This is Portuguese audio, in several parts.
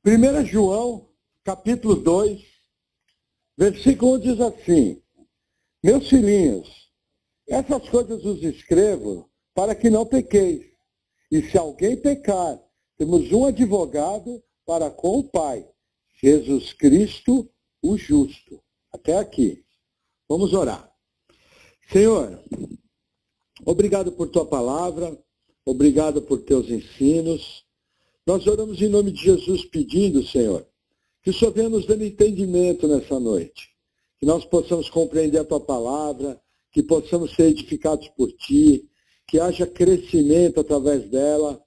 1 João, capítulo 2, versículo 1 diz assim: Meus filhinhos, essas coisas vos escrevo para que não pequeis. E se alguém pecar, temos um advogado para com o Pai, Jesus Cristo, o justo. Até aqui. Vamos orar. Senhor, obrigado por tua palavra, obrigado por teus ensinos. Nós oramos em nome de Jesus pedindo, Senhor, que o Senhor venha nos dando entendimento nessa noite, que nós possamos compreender a tua palavra, que possamos ser edificados por ti, que haja crescimento através dela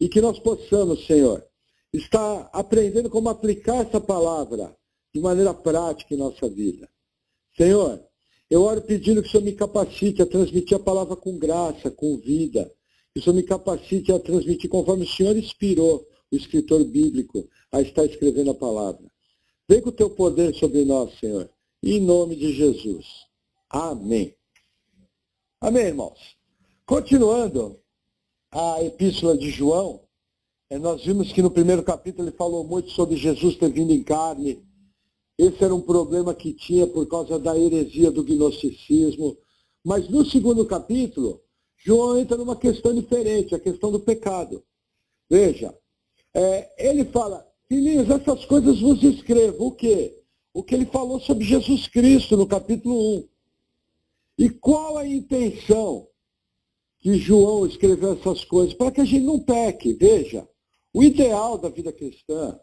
e que nós possamos, Senhor, estar aprendendo como aplicar essa palavra de maneira prática em nossa vida. Senhor, eu oro pedindo que o Senhor me capacite a transmitir a palavra com graça, com vida, que o Senhor me capacite a transmitir conforme o Senhor inspirou o escritor bíblico a estar escrevendo a palavra. Vem com o teu poder sobre nós, Senhor, em nome de Jesus. Amém. Amém, irmãos. Continuando a epístola de João, nós vimos que no primeiro capítulo ele falou muito sobre Jesus ter vindo em carne. Esse era um problema que tinha por causa da heresia do gnosticismo. Mas no segundo capítulo, João entra numa questão diferente, a questão do pecado. Veja, ele fala, filhinhos, essas coisas vos escrevo. O quê? O que ele falou sobre Jesus Cristo no capítulo 1. E qual a intenção que João escreveu essas coisas? Para que a gente não peque. Veja, o ideal da vida cristã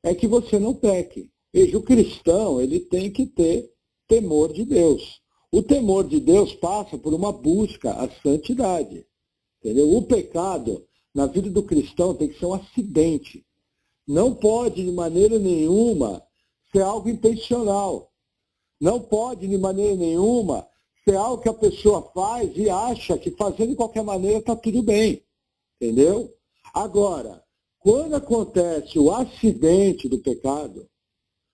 é que você não peque. Veja, o cristão, ele tem que ter temor de Deus. O temor de Deus passa por uma busca à santidade. Entendeu? O pecado, na vida do cristão, tem que ser um acidente. Não pode, de maneira nenhuma, ser algo intencional. Não pode, de maneira nenhuma, ser algo que a pessoa faz e acha que fazendo de qualquer maneira está tudo bem. Entendeu? Agora, quando acontece o acidente do pecado,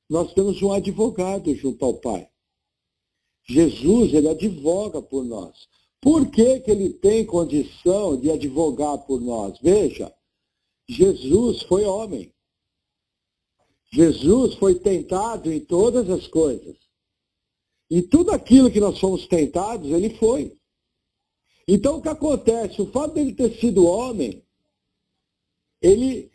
nós temos um advogado junto ao Pai. Jesus, ele advoga por nós. Por que que ele tem condição de advogar por nós? Veja, Jesus foi homem. Jesus foi tentado em todas as coisas. E tudo aquilo que nós fomos tentados, ele foi. Então, o que acontece? O fato dele ter sido homem, ele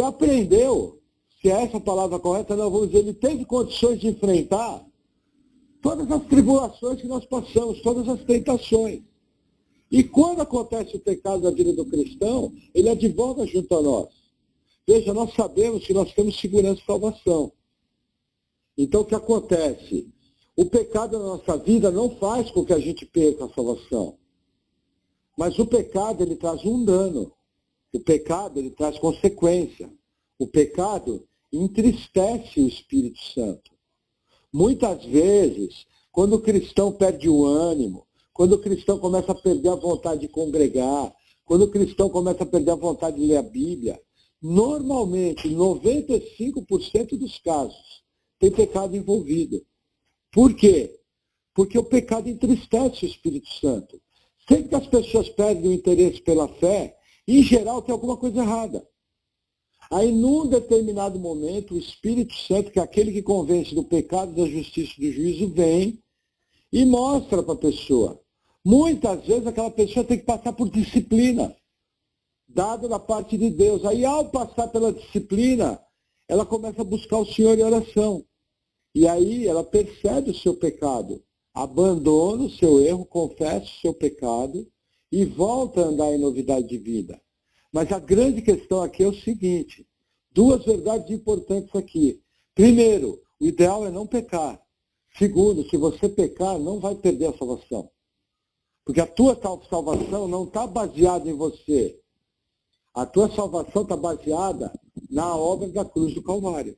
aprendeu, se é essa a palavra correta, não, vamos dizer, ele teve condições de enfrentar todas as tribulações que nós passamos, todas as tentações. E quando acontece o pecado na vida do cristão, ele advoga junto a nós. Veja, nós sabemos que nós temos segurança e salvação. Então, o que acontece? O pecado na nossa vida não faz com que a gente perca a salvação. Mas o pecado, ele traz um dano. O pecado, ele traz consequência. O pecado entristece o Espírito Santo. Muitas vezes, quando o cristão perde o ânimo, quando o cristão começa a perder a vontade de congregar, quando o cristão começa a perder a vontade de ler a Bíblia, normalmente, 95% dos casos, tem pecado envolvido. Por quê? Porque o pecado entristece o Espírito Santo. Sempre que as pessoas perdem o interesse pela fé, em geral tem alguma coisa errada. Aí, num determinado momento, o Espírito Santo, que é aquele que convence do pecado, da justiça e do juízo, vem e mostra para a pessoa. Muitas vezes aquela pessoa tem que passar por disciplina, dada da parte de Deus. Aí, ao passar pela disciplina, ela começa a buscar o Senhor em oração. E aí ela percebe o seu pecado, abandona o seu erro, confessa o seu pecado e volta a andar em novidade de vida. Mas a grande questão aqui é o seguinte, duas verdades importantes aqui. Primeiro, o ideal é não pecar. Segundo, se você pecar, não vai perder a salvação. Porque a tua salvação não está baseada em você. A tua salvação está baseada na obra da cruz do Calvário.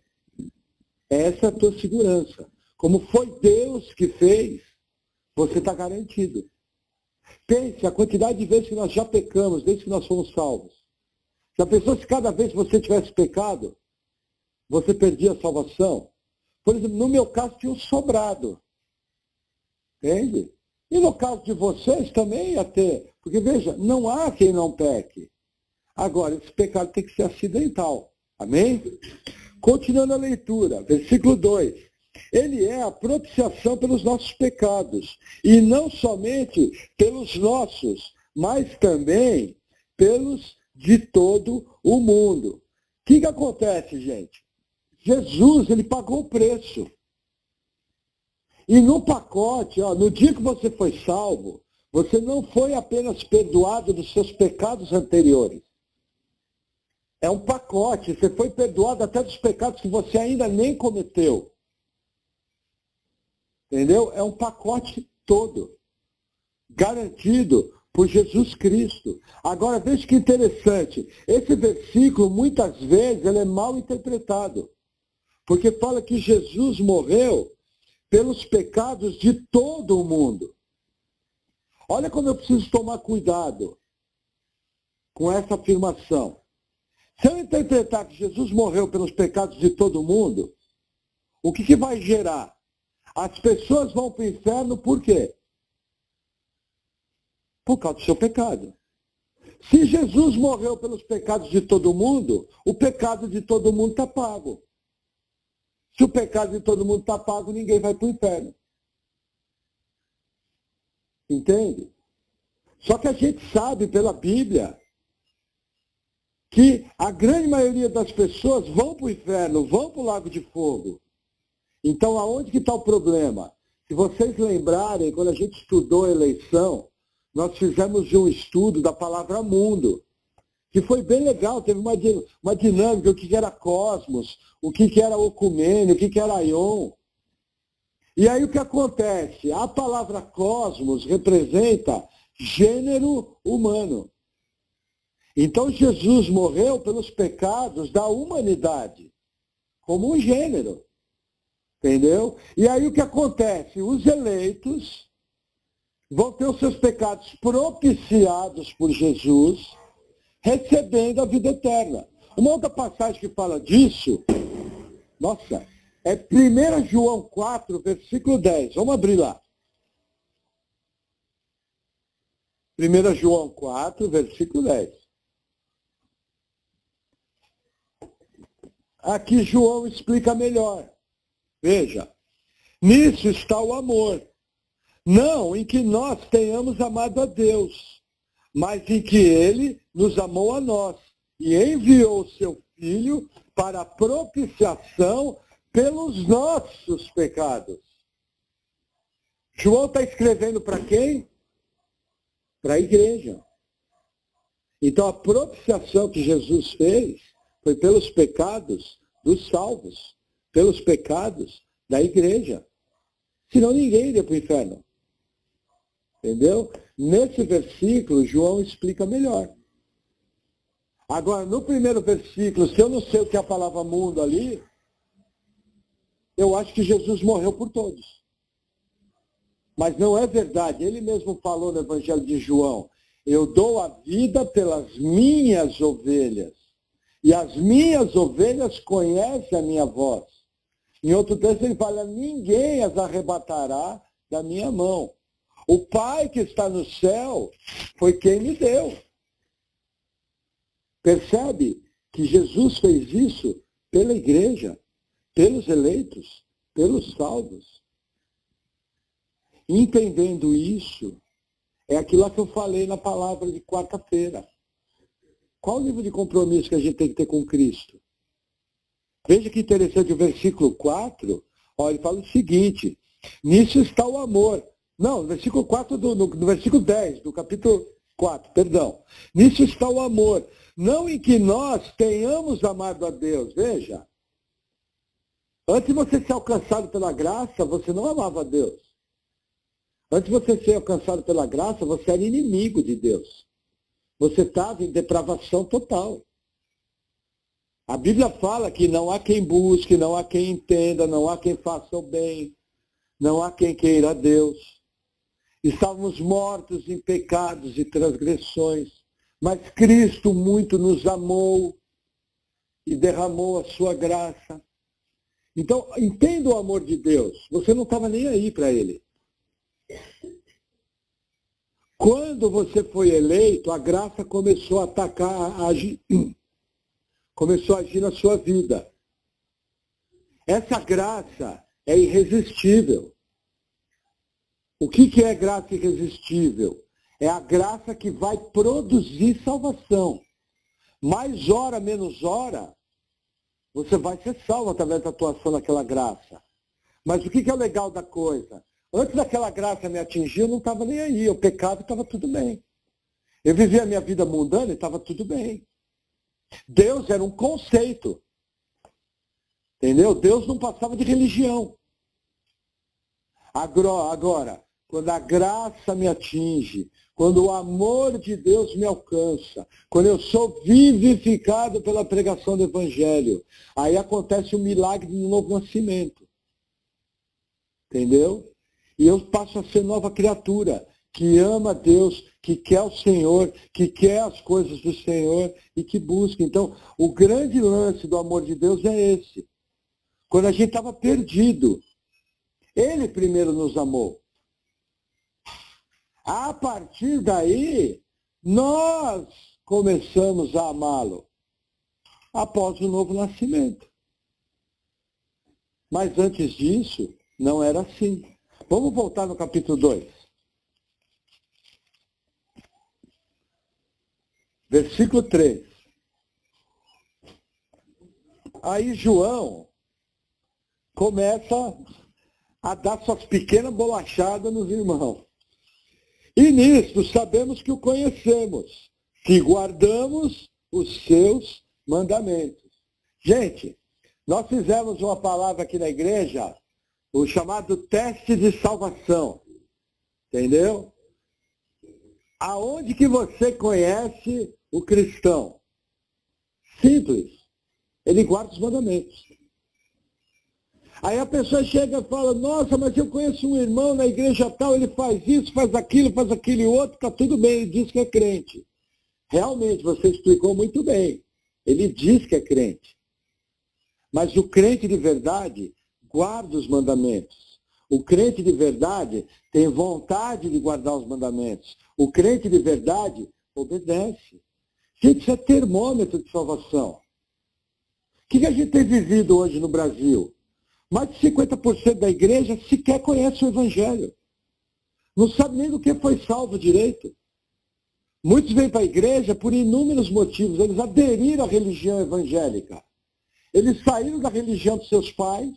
Essa é a tua segurança. Como foi Deus que fez, você está garantido. Pense a quantidade de vezes que nós já pecamos, desde que nós fomos salvos. Já pensou se cada vez que você tivesse pecado, você perdia a salvação? Por exemplo, no meu caso tinha um sobrado. Entende? E no caso de vocês também ia ter. Porque veja, não há quem não peque. Agora, esse pecado tem que ser acidental. Amém? Continuando a leitura, versículo 2. Ele é a propiciação pelos nossos pecados, e não somente pelos nossos, mas também pelos de todo o mundo. O que acontece, gente? Jesus, ele pagou o preço. E no pacote, no dia que você foi salvo, você não foi apenas perdoado dos seus pecados anteriores. É um pacote, você foi perdoado até dos pecados que você ainda nem cometeu. Entendeu? É um pacote todo, garantido por Jesus Cristo. Agora, veja que interessante, esse versículo, muitas vezes, ele é mal interpretado, porque fala que Jesus morreu pelos pecados de todo o mundo. Olha como eu preciso tomar cuidado com essa afirmação. Se eu interpretar que Jesus morreu pelos pecados de todo mundo, o que vai gerar? As pessoas vão para o inferno por quê? Por causa do seu pecado. Se Jesus morreu pelos pecados de todo mundo, o pecado de todo mundo está pago. Se o pecado de todo mundo está pago, ninguém vai para o inferno. Entende? Só que a gente sabe pela Bíblia que a grande maioria das pessoas vão para o inferno, vão para o lago de fogo. Então, aonde que está o problema? Se vocês lembrarem, quando a gente estudou a eleição, nós fizemos um estudo da palavra mundo, que foi bem legal, teve uma dinâmica, o que era cosmos, o que era ocumênio, o que era aion. E aí o que acontece? A palavra cosmos representa gênero humano. Então Jesus morreu pelos pecados da humanidade, como um gênero. Entendeu? E aí o que acontece? Os eleitos vão ter os seus pecados propiciados por Jesus, recebendo a vida eterna. Uma outra passagem que fala disso, nossa, é 1 João 4, versículo 10. Vamos abrir lá. 1 João 4, versículo 10. Aqui João explica melhor. Veja, nisso está o amor. Não em que nós tenhamos amado a Deus, mas em que Ele nos amou a nós e enviou o seu Filho para a propiciação pelos nossos pecados. João está escrevendo para quem? Para a igreja. Então a propiciação que Jesus fez foi pelos pecados dos salvos, pelos pecados da igreja. Senão ninguém iria para o inferno. Entendeu? Nesse versículo, João explica melhor. Agora, no primeiro versículo, se eu não sei o que é a palavra mundo ali, eu acho que Jesus morreu por todos. Mas não é verdade. Ele mesmo falou no Evangelho de João, eu dou a vida pelas minhas ovelhas. E as minhas ovelhas conhecem a minha voz. Em outro texto ele fala, ninguém as arrebatará da minha mão. O Pai que está no céu foi quem me deu. Percebe que Jesus fez isso pela igreja, pelos eleitos, pelos salvos. Entendendo isso, é aquilo que eu falei na palavra de quarta-feira. Qual o nível de compromisso que a gente tem que ter com Cristo? Veja que interessante o versículo 4, ele fala o seguinte, nisso está o amor. Não, no versículo 4, no versículo 10 do capítulo 4, perdão. Nisso está o amor, não em que nós tenhamos amado a Deus. Veja, antes de você ser alcançado pela graça, você não amava a Deus. Antes de você ser alcançado pela graça, você era inimigo de Deus. Você estava em depravação total. A Bíblia fala que não há quem busque, não há quem entenda, não há quem faça o bem, não há quem queira a Deus. Estávamos mortos em pecados e transgressões, mas Cristo muito nos amou e derramou a sua graça. Então, entenda o amor de Deus. Você não estava nem aí para Ele. Quando você foi eleito, a graça começou a atacar, a agir começou a agir na sua vida. Essa graça é irresistível. O que é graça irresistível? É a graça que vai produzir salvação. Mais hora, menos hora, você vai ser salvo através da atuação daquela graça. Mas o que é o legal da coisa? Antes daquela graça me atingir, eu não estava nem aí. O pecado estava tudo bem. Eu vivia a minha vida mundana e estava tudo bem. Deus era um conceito. Entendeu? Deus não passava de religião. Agora, quando a graça me atinge, quando o amor de Deus me alcança, quando eu sou vivificado pela pregação do Evangelho, aí acontece o milagre do novo nascimento. Entendeu? E eu passo a ser nova criatura, que ama Deus, que quer o Senhor, que quer as coisas do Senhor e que busca. Então, o grande lance do amor de Deus é esse. Quando a gente estava perdido, Ele primeiro nos amou. A partir daí, nós começamos a amá-lo após o novo nascimento. Mas antes disso, não era assim. Vamos voltar no capítulo 2. Versículo 3. Aí João começa a dar suas pequenas bolachadas nos irmãos. E nisso sabemos que o conhecemos, se guardamos os seus mandamentos. Gente, nós fizemos uma palavra aqui na igreja, o chamado teste de salvação. Entendeu? Aonde que você conhece o cristão? Simples. Ele guarda os mandamentos. Aí a pessoa chega e fala, nossa, mas eu conheço um irmão na igreja tal, ele faz isso, faz aquilo e outro, está tudo bem, ele diz que é crente. Realmente, você explicou muito bem. Ele diz que é crente. Mas o crente de verdade guarda os mandamentos. O crente de verdade tem vontade de guardar os mandamentos. O crente de verdade obedece. Gente, isso é termômetro de salvação. O que a gente tem vivido hoje no Brasil? Mais de 50% da igreja sequer conhece o Evangelho. Não sabe nem do que foi salvo direito. Muitos vêm para a igreja por inúmeros motivos. Eles aderiram à religião evangélica. Eles saíram da religião dos seus pais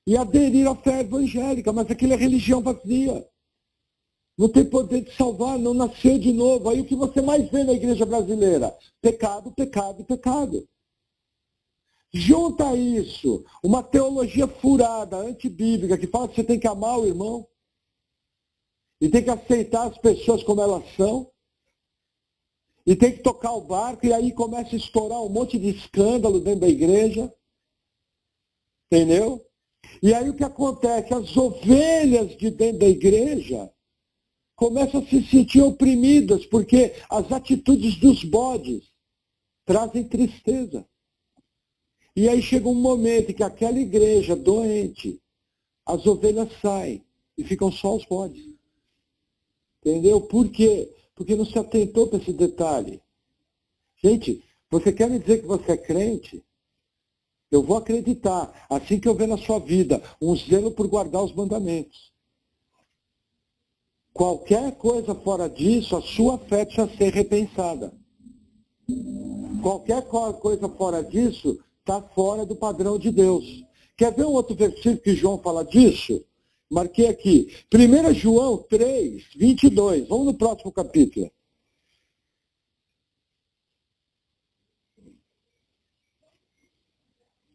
e aderiram à fé evangélica. Mas aquilo é religião vazia. Não tem poder de salvar, não nasceu de novo. Aí o que você mais vê na igreja brasileira? Pecado, pecado, pecado. Junta a isso uma teologia furada, antibíblica, que fala que você tem que amar o irmão e tem que aceitar as pessoas como elas são e tem que tocar o barco e aí começa a estourar um monte de escândalo dentro da igreja. Entendeu? E aí o que acontece? As ovelhas de dentro da igreja começam a se sentir oprimidas porque as atitudes dos bodes trazem tristeza. E aí chega um momento em que aquela igreja doente, as ovelhas saem e ficam só os bodes. Entendeu? Por quê? Porque não se atentou para esse detalhe. Gente, você quer me dizer que você é crente? Eu vou acreditar, assim que eu ver na sua vida, um zelo por guardar os mandamentos. Qualquer coisa fora disso, a sua fé precisa ser repensada. Qualquer coisa fora disso está fora do padrão de Deus. Quer ver um outro versículo que João fala disso? Marquei aqui. 1 João 3, 22. Vamos no próximo capítulo.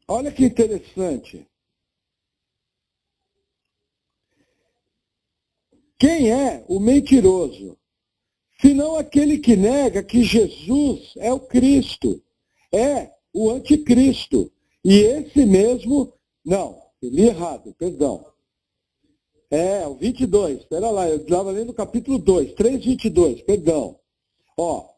Olha que interessante. Quem é o mentiroso? Senão aquele que nega que Jesus é o Cristo. É o anticristo. E esse mesmo, não, eu li errado, perdão. O 22, espera lá, eu estava lendo o capítulo 2, 3:22, perdão. Ó,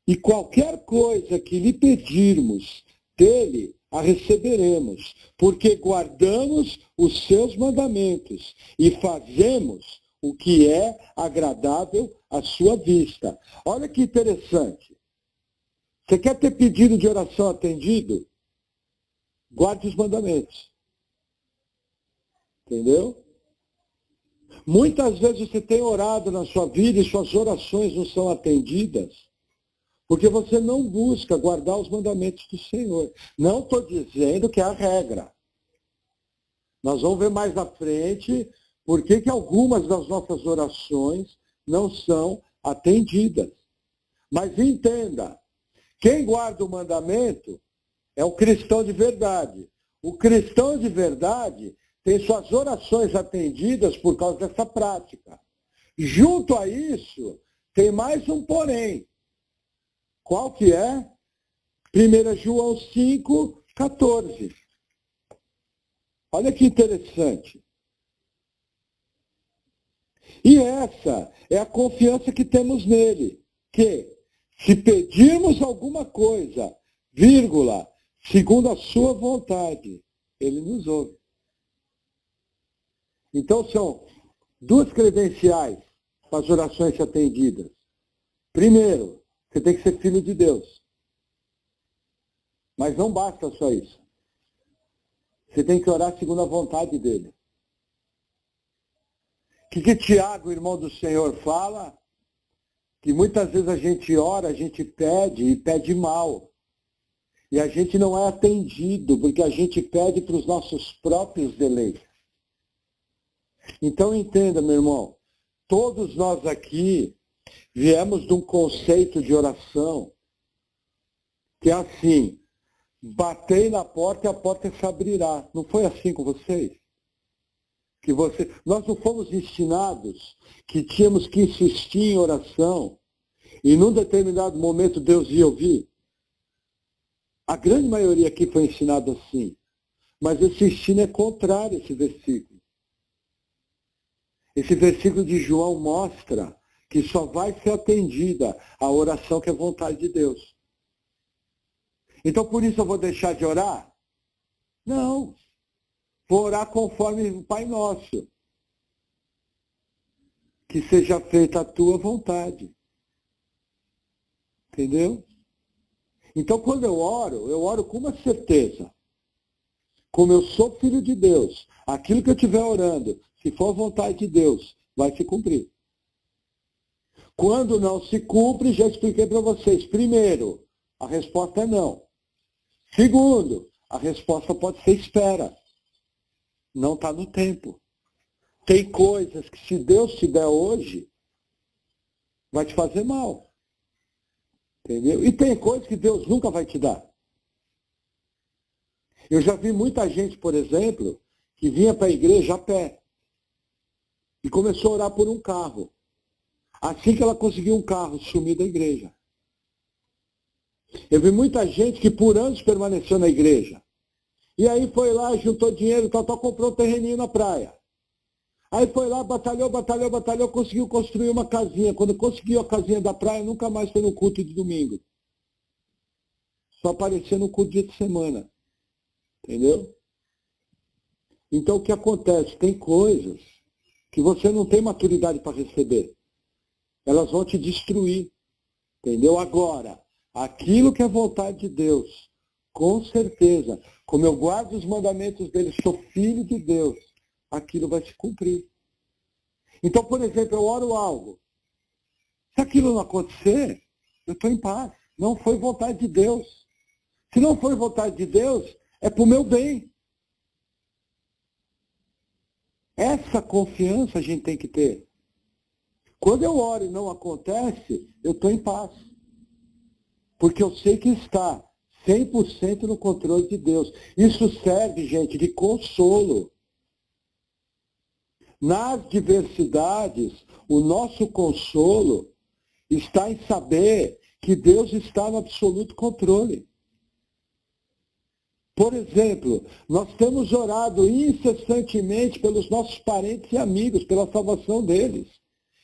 e qualquer coisa que lhe pedirmos dele, a receberemos, porque guardamos os seus mandamentos e fazemos o que é agradável à sua vista. Olha que interessante. Você quer ter pedido de oração atendido? Guarde os mandamentos. Entendeu? Muitas vezes você tem orado na sua vida e suas orações não são atendidas porque você não busca guardar os mandamentos do Senhor. Não estou dizendo que é a regra. Nós vamos ver mais à frente por que algumas das nossas orações não são atendidas. Mas entenda, quem guarda o mandamento é o cristão de verdade. O cristão de verdade tem suas orações atendidas por causa dessa prática. Junto a isso, tem mais um porém. Qual que é? 1 João 5,14. Olha que interessante. E essa é a confiança que temos nele, que se pedirmos alguma coisa, vírgula, segundo a sua vontade, ele nos ouve. Então são duas credenciais para as orações atendidas. Primeiro, você tem que ser filho de Deus. Mas não basta só isso. Você tem que orar segundo a vontade dele. O que Tiago, irmão do Senhor, fala? Que muitas vezes a gente ora, a gente pede e pede mal. E a gente não é atendido, porque a gente pede para os nossos próprios deleites. Então entenda, meu irmão, todos nós aqui viemos de um conceito de oração que é assim, batei na porta e a porta se abrirá. Não foi assim com vocês? Nós não fomos ensinados que tínhamos que insistir em oração e num determinado momento Deus ia ouvir? A grande maioria aqui foi ensinado assim, mas esse ensino é contrário a esse versículo. Esse versículo de João mostra que só vai ser atendida a oração que é vontade de Deus. Então por isso eu vou deixar de orar? Não. Vou orar conforme o Pai Nosso. Que seja feita a tua vontade. Entendeu? Então quando eu oro com uma certeza. Como eu sou filho de Deus, aquilo que eu estiver orando, se for a vontade de Deus, vai se cumprir. Quando não se cumpre, já expliquei para vocês. Primeiro, a resposta é não. Segundo, a resposta pode ser espera. Não está no tempo. Tem coisas que se Deus te der hoje, vai te fazer mal. Entendeu? E tem coisas que Deus nunca vai te dar. Eu já vi muita gente, por exemplo, que vinha para a igreja a pé. E começou a orar por um carro. Assim que ela conseguiu um carro, sumiu da igreja. Eu vi muita gente que por anos permaneceu na igreja. E aí foi lá, juntou dinheiro, comprou um terreninho na praia. Aí foi lá, batalhou, conseguiu construir uma casinha. Quando conseguiu a casinha da praia, nunca mais foi no culto de domingo. Só aparecia no culto de semana. Entendeu? Então o que acontece? Tem coisas que você não tem maturidade para receber. Elas vão te destruir. Entendeu? Agora, aquilo que é vontade de Deus, com certeza, como eu guardo os mandamentos dele, sou filho de Deus, aquilo vai se cumprir. Então, por exemplo, eu oro algo. Se aquilo não acontecer, eu estou em paz. Não foi vontade de Deus. Se não foi vontade de Deus, é para o meu bem. Essa confiança a gente tem que ter. Quando eu oro e não acontece, eu estou em paz. Porque eu sei que está 100% no controle de Deus. Isso serve, gente, de consolo. Nas diversidades, o nosso consolo está em saber que Deus está no absoluto controle. Por exemplo, nós temos orado incessantemente pelos nossos parentes e amigos, pela salvação deles.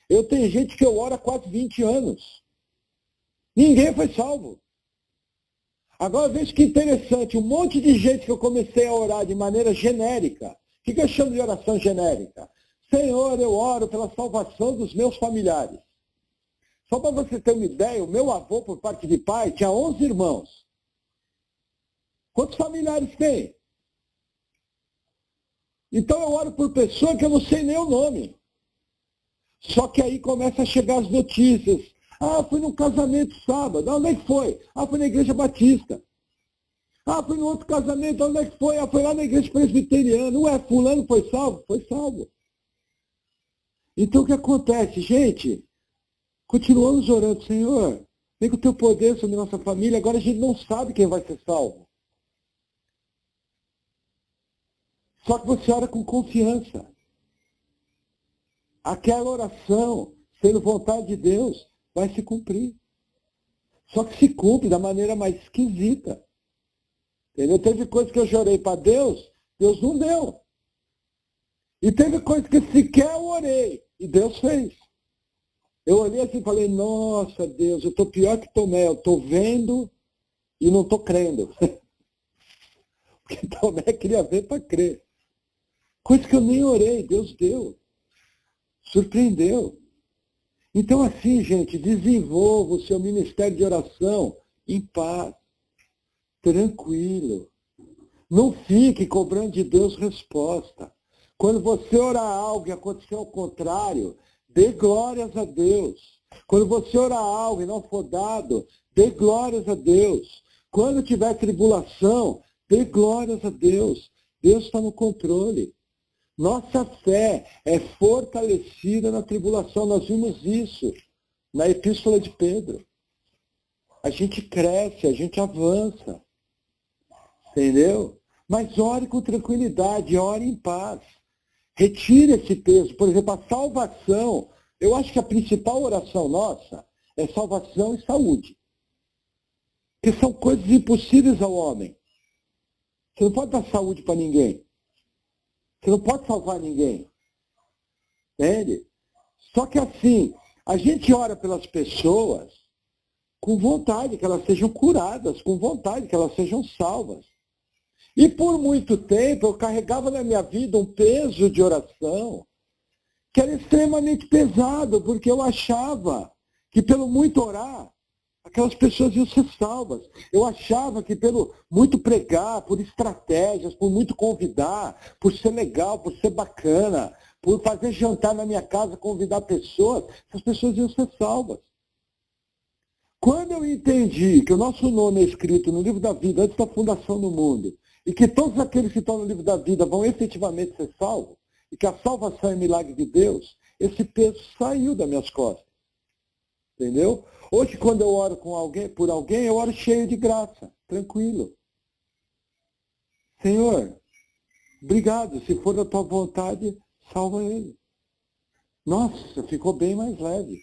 Eu tenho gente que eu oro há quase 20 anos. Ninguém foi salvo. Agora veja que interessante, um monte de gente que eu comecei a orar de maneira genérica. O que eu chamo de oração genérica? Senhor, eu oro pela salvação dos meus familiares. Só para você ter uma ideia, o meu avô, por parte de pai, tinha 11 irmãos. Quantos familiares tem? Então eu oro por pessoa que eu não sei nem o nome. Só que aí começa a chegar as notícias. Ah, fui num casamento sábado. Onde é que foi? Ah, foi na igreja batista. Ah, fui num outro casamento. Onde é que foi? Ah, foi lá na igreja presbiteriana. Ué, fulano foi salvo? Foi salvo. Então o que acontece? Gente, continuamos orando, Senhor, vem com o teu poder sobre nossa família. Agora a gente não sabe quem vai ser salvo. Só que você ora com confiança. Aquela oração, sendo vontade de Deus, vai se cumprir. Só que se cumpre da maneira mais esquisita. Entendeu? Teve coisa que eu chorei para Deus, Deus não deu. E teve coisa que sequer eu orei, e Deus fez. Eu olhei assim e falei, nossa Deus, eu estou pior que Tomé, eu estou vendo e não estou crendo. Porque Tomé queria ver para crer. Coisa que eu nem orei, Deus deu. Surpreendeu. Então assim, gente, desenvolva o seu ministério de oração em paz, tranquilo. Não fique cobrando de Deus resposta. Quando você orar algo e acontecer ao contrário, dê glórias a Deus. Quando você orar algo e não for dado, dê glórias a Deus. Quando tiver tribulação, dê glórias a Deus. Deus está no controle. Nossa fé é fortalecida na tribulação. Nós vimos isso na Epístola de Pedro. A gente cresce, a gente avança. Entendeu? Mas ore com tranquilidade, ore em paz. Retire esse peso. Por exemplo, a salvação. Eu acho que a principal oração nossa é salvação e saúde. Que são coisas impossíveis ao homem. Você não pode dar saúde para ninguém. Você não pode salvar ninguém. Entende? Só que assim, a gente ora pelas pessoas com vontade que elas sejam curadas, com vontade que elas sejam salvas. E por muito tempo eu carregava na minha vida um peso de oração que era extremamente pesado, porque eu achava que pelo muito orar, aquelas pessoas iam ser salvas. Eu achava que pelo muito pregar, por estratégias, por muito convidar, por ser legal, por ser bacana, por fazer jantar na minha casa, convidar pessoas, essas pessoas iam ser salvas. Quando eu entendi que o nosso nome é escrito no livro da vida antes da fundação do mundo, e que todos aqueles que estão no livro da vida vão efetivamente ser salvos, e que a salvação é milagre de Deus, esse peso saiu das minhas costas. Entendeu? Hoje, quando eu oro por alguém, eu oro cheio de graça, tranquilo. Senhor, obrigado, se for da tua vontade, salva ele. Nossa, ficou bem mais leve.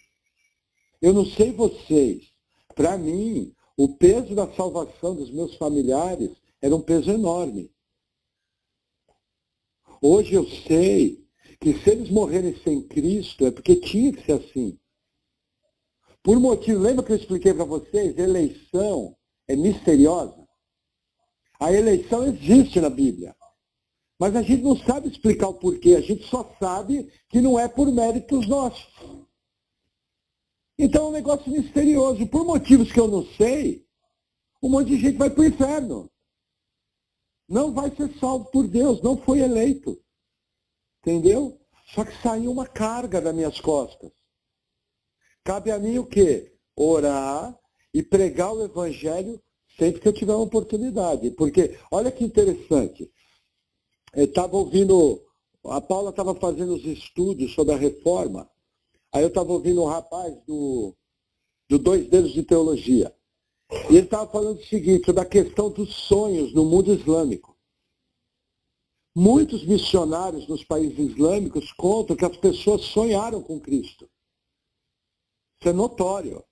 Eu não sei vocês, para mim, o peso da salvação dos meus familiares era um peso enorme. Hoje eu sei que se eles morrerem sem Cristo, é porque tinha que ser assim. Por motivo, lembra que eu expliquei para vocês? Eleição é misteriosa. A eleição existe na Bíblia. Mas a gente não sabe explicar o porquê. A gente só sabe que não é por méritos nossos. Então é um negócio misterioso. Por motivos que eu não sei, um monte de gente vai para o inferno. Não vai ser salvo por Deus, não foi eleito. Entendeu? Só que saiu uma carga das minhas costas. Cabe a mim o quê? Orar e pregar o evangelho sempre que eu tiver uma oportunidade. Porque, olha que interessante. Eu estava ouvindo, a Paula estava fazendo os estudos sobre a reforma. Aí eu estava ouvindo um rapaz do Dois Dedos de Teologia. E ele estava falando o seguinte, sobre a questão dos sonhos no mundo islâmico. Muitos missionários nos países islâmicos contam que as pessoas sonharam com Cristo. Isso é notório.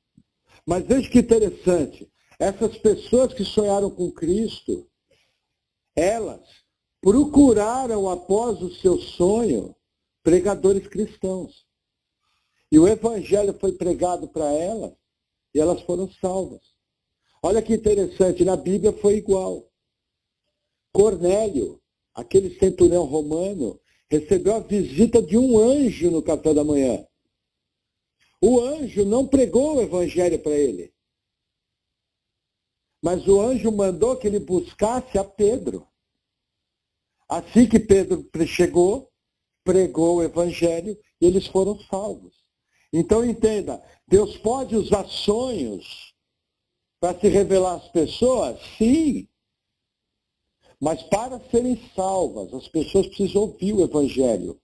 Mas veja que interessante. Essas pessoas que sonharam com Cristo, elas procuraram, após o seu sonho, pregadores cristãos. E o evangelho foi pregado para elas e elas foram salvas. Olha que interessante, na Bíblia foi igual. Cornélio, aquele centurião romano, recebeu a visita de um anjo no café da manhã. O anjo não pregou o evangelho para ele. Mas o anjo mandou que ele buscasse a Pedro. Assim que Pedro chegou, pregou o evangelho e eles foram salvos. Então entenda, Deus pode usar sonhos para se revelar às pessoas? Sim. Mas para serem salvas, as pessoas precisam ouvir o evangelho.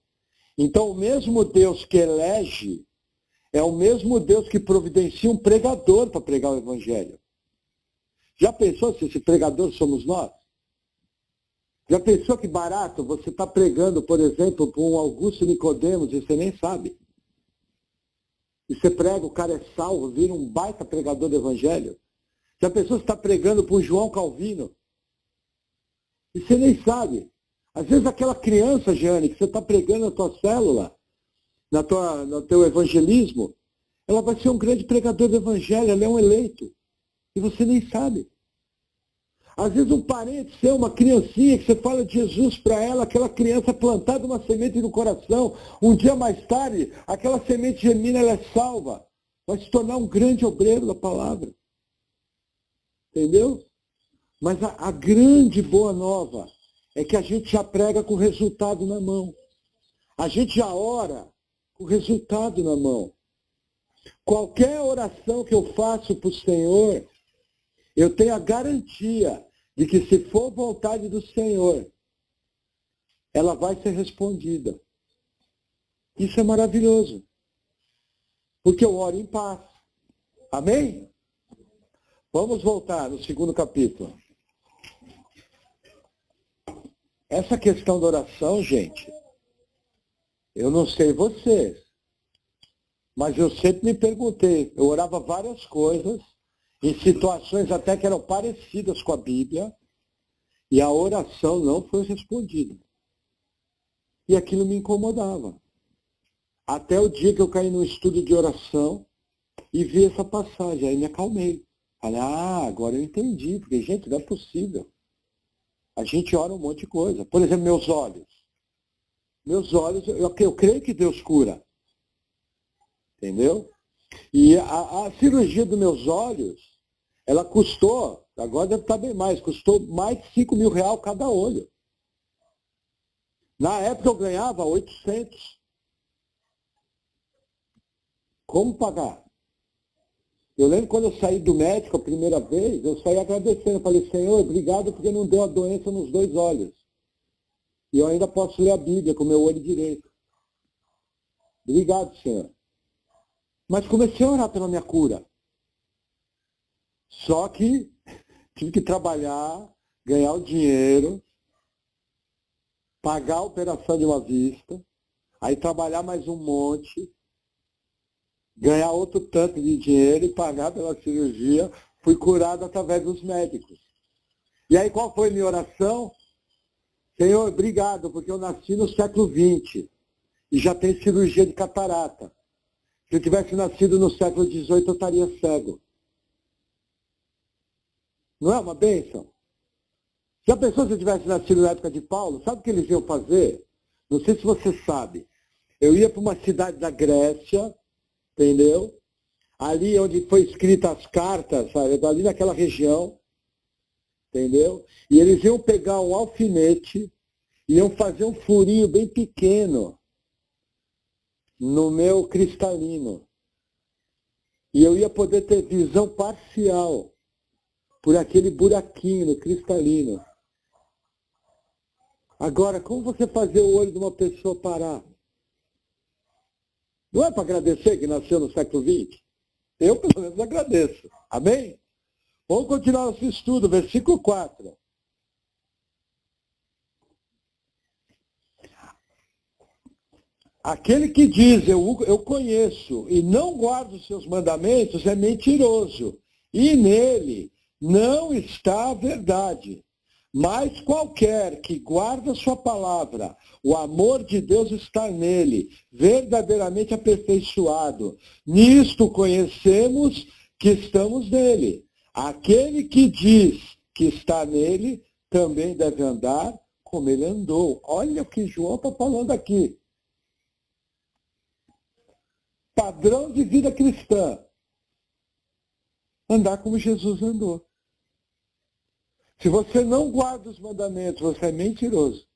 Então o mesmo Deus que elege é o mesmo Deus que providencia um pregador para pregar o evangelho. Já pensou se esse pregador somos nós? Já pensou que barato você está pregando, por exemplo, para um Augusto Nicodemos e você nem sabe? E você prega, o cara é salvo, vira um baita pregador do evangelho. Já pensou se está pregando para um João Calvino? E você nem sabe. Às vezes aquela criança, Jane, que você está pregando na tua célula, no teu evangelismo, ela vai ser um grande pregador do evangelho, ela é um eleito. E você nem sabe. Às vezes um parente seu, uma criancinha, que você fala de Jesus para ela, aquela criança é plantada uma semente no coração, um dia mais tarde, aquela semente germina, ela é salva. Vai se tornar um grande obreiro da palavra. Entendeu? Mas a grande boa nova é que a gente já prega com o resultado na mão. A gente já ora com o resultado na mão. Qualquer oração que eu faço para o Senhor, eu tenho a garantia de que se for vontade do Senhor, ela vai ser respondida. Isso é maravilhoso. Porque eu oro em paz. Amém? Vamos voltar no 2º capítulo. Essa questão da oração, gente, eu não sei vocês, mas eu sempre me perguntei, eu orava várias coisas, em situações até que eram parecidas com a Bíblia, e a oração não foi respondida. E aquilo me incomodava. Até o dia que eu caí num estudo de oração e vi essa passagem, aí me acalmei. Falei, agora eu entendi, porque, gente, não é possível. A gente ora um monte de coisa. Por exemplo, meus olhos. Meus olhos, eu creio que Deus cura. Entendeu? E a cirurgia dos meus olhos, ela custou, agora deve estar bem mais, custou mais de R$5.000 cada olho. Na época eu ganhava 800. Como pagar? Eu lembro quando eu saí do médico a primeira vez, eu saí agradecendo. Eu falei, Senhor, obrigado porque não deu a doença nos 2 olhos. E eu ainda posso ler a Bíblia com o meu olho direito. Obrigado, Senhor. Mas comecei a orar pela minha cura. Só que tive que trabalhar, ganhar o dinheiro, pagar a operação de uma vista, aí trabalhar mais um monte, ganhar outro tanto de dinheiro e pagar pela cirurgia. Fui curado através dos médicos. E aí qual foi a minha oração? Senhor, obrigado, porque eu nasci no século XX e já tenho cirurgia de catarata. Se eu tivesse nascido no século XVIII, eu estaria cego. Não é uma bênção? Já pensou se eu tivesse nascido na época de Paulo? Sabe o que eles iam fazer? Não sei se você sabe. Eu ia para uma cidade da Grécia, entendeu? Ali onde foi escrita as cartas, sabe? Ali naquela região, entendeu? E eles iam pegar um alfinete, iam fazer um furinho bem pequeno no meu cristalino. E eu ia poder ter visão parcial por aquele buraquinho no cristalino. Agora, como você fazer o olho de uma pessoa parar? Não é para agradecer que nasceu no século XX? Eu, pelo menos, agradeço. Amém? Vamos continuar nosso estudo, versículo 4. Aquele que diz, eu conheço, e não guarda os seus mandamentos, é mentiroso. E nele não está a verdade. Mas qualquer que guarda sua palavra, o amor de Deus está nele, verdadeiramente aperfeiçoado. Nisto conhecemos que estamos nele. Aquele que diz que está nele, também deve andar como ele andou. Olha o que João está falando aqui. padrão de vida cristã, andar como Jesus andou. Se você não guarda os mandamentos, você é mentiroso.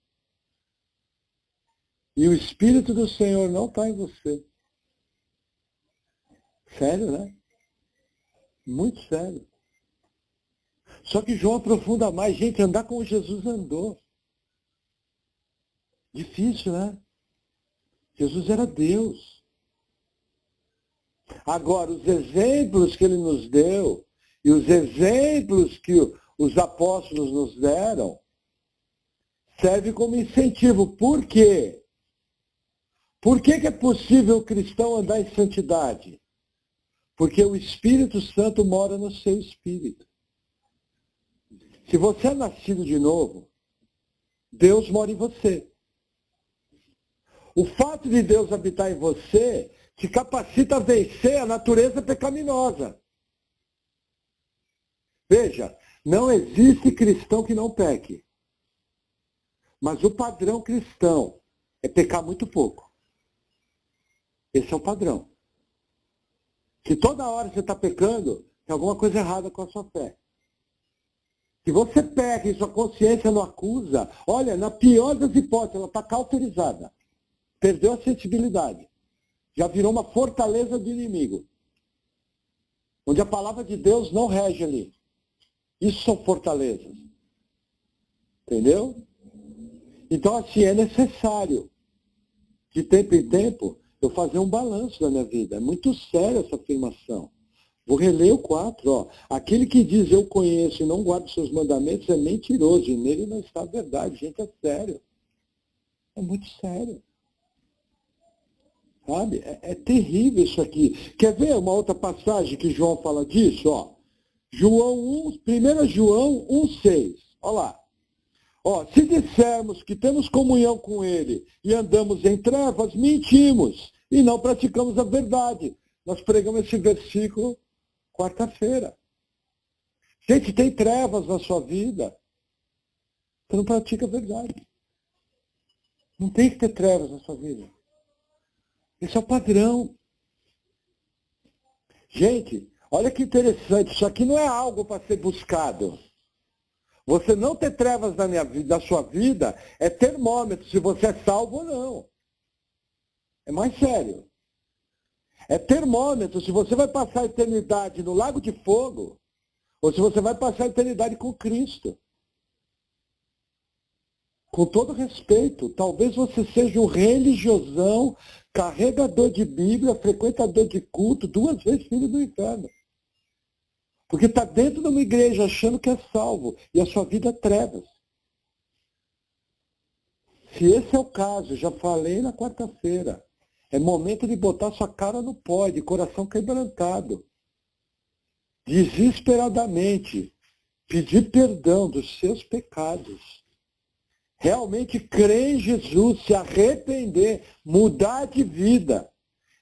E o Espírito do Senhor não está em você. Sério, né? Muito sério. Só que João aprofunda mais. Gente, andar como Jesus andou. Difícil, né? Jesus era Deus. Agora, os exemplos que ele nos deu, e os exemplos que os apóstolos nos deram, servem como incentivo. Por quê? Por que é possível o cristão andar em santidade? Porque o Espírito Santo mora no seu espírito. Se você é nascido de novo, Deus mora em você. O fato de Deus habitar em você te capacita a vencer a natureza pecaminosa. Veja, não existe cristão que não peque. Mas o padrão cristão é pecar muito pouco. Esse é o padrão. Se toda hora você está pecando, tem alguma coisa errada com a sua fé. Se você peca e sua consciência não acusa, olha, na pior das hipóteses, ela está cauterizada. Perdeu a sensibilidade. Já virou uma fortaleza do inimigo. Onde a palavra de Deus não rege ali. Isso são fortalezas. Entendeu? Então, assim, é necessário, de tempo em tempo, eu fazer um balanço da minha vida. É muito séria essa afirmação. Vou reler o 4, ó. Aquele que diz eu conheço e não guarda os seus mandamentos é mentiroso, e nele não está a verdade. Gente, é sério. É muito sério. Sabe? É terrível isso aqui. Quer ver uma outra passagem que João fala disso? Ó. João 1 João 1,6. Olha lá. Ó, se dissermos que temos comunhão com ele e andamos em trevas, mentimos e não praticamos a verdade. Nós pregamos esse versículo quarta-feira. Gente, tem trevas na sua vida. Você não pratica a verdade. Não tem que ter trevas na sua vida. Esse é o padrão. Gente, olha que interessante. Isso aqui não é algo para ser buscado. Você não ter trevas na sua vida é termômetro se você é salvo ou não. É mais sério. É termômetro se você vai passar a eternidade no lago de fogo ou se você vai passar a eternidade com Cristo. Com todo respeito, talvez você seja um religiosão, carregador de Bíblia, frequentador de culto, 2 vezes filho do inferno. Porque está dentro de uma igreja achando que é salvo e a sua vida é trevas. Se esse é o caso, já falei na quarta-feira, é momento de botar sua cara no pó, de coração quebrantado. Desesperadamente, pedir perdão dos seus pecados. Realmente crer em Jesus, se arrepender, mudar de vida.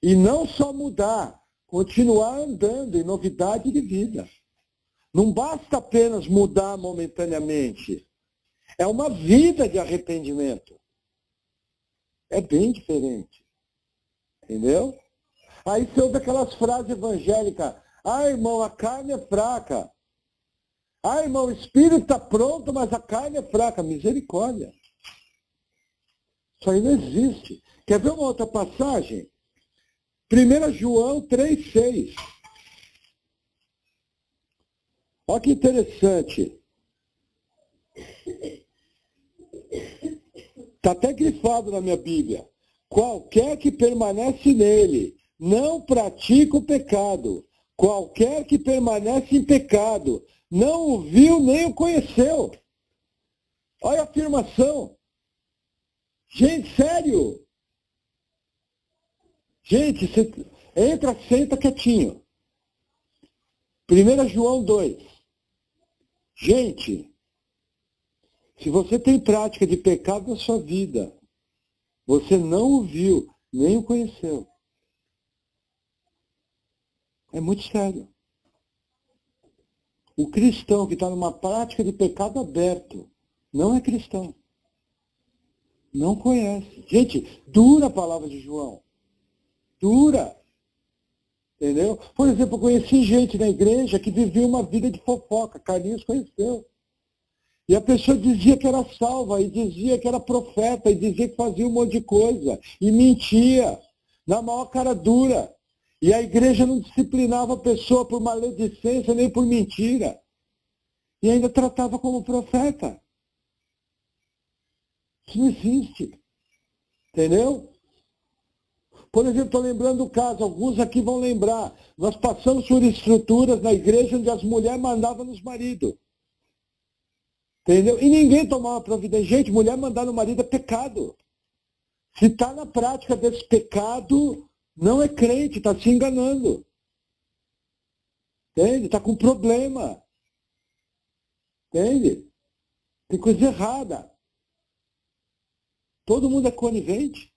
E não só mudar, continuar andando em novidade de vida. Não basta apenas mudar momentaneamente. É uma vida de arrependimento. É bem diferente. Entendeu? Aí você ouve aquelas frases evangélicas. Ah, irmão, a carne é fraca. Ah, irmão, o espírito está pronto, mas a carne é fraca. Misericórdia. Isso aí não existe. Quer ver uma outra passagem? 1 João 3,6. Olha que interessante. Está até grifado na minha Bíblia. Qualquer que permanece nele não pratica o pecado. Qualquer que permanece em pecado não o viu nem o conheceu. Olha a afirmação. Gente, sério. Gente, você entra, senta quietinho. 1 João 2. Gente, se você tem prática de pecado na sua vida, você não o viu, nem o conheceu. É muito sério. O cristão que está numa prática de pecado aberto não é cristão. Não conhece. Gente, dura a palavra de João. Dura. Entendeu? Por exemplo, eu conheci gente na igreja que vivia uma vida de fofoca. Carlinhos conheceu. E a pessoa dizia que era salva, e dizia que era profeta, e dizia que fazia um monte de coisa. E mentia, na maior cara dura. E a igreja não disciplinava a pessoa por maledicência, nem por mentira. E ainda tratava como profeta. Isso não existe. Entendeu? Por exemplo, estou lembrando o caso, alguns aqui vão lembrar. Nós passamos por estruturas na igreja onde as mulheres mandavam nos maridos. Entendeu? E ninguém tomava providência. Gente, mulher mandar no marido é pecado. Se está na prática desse pecado, não é crente, está se enganando. Entende? Está com problema. Entende? Tem coisa errada. Todo mundo é conivente.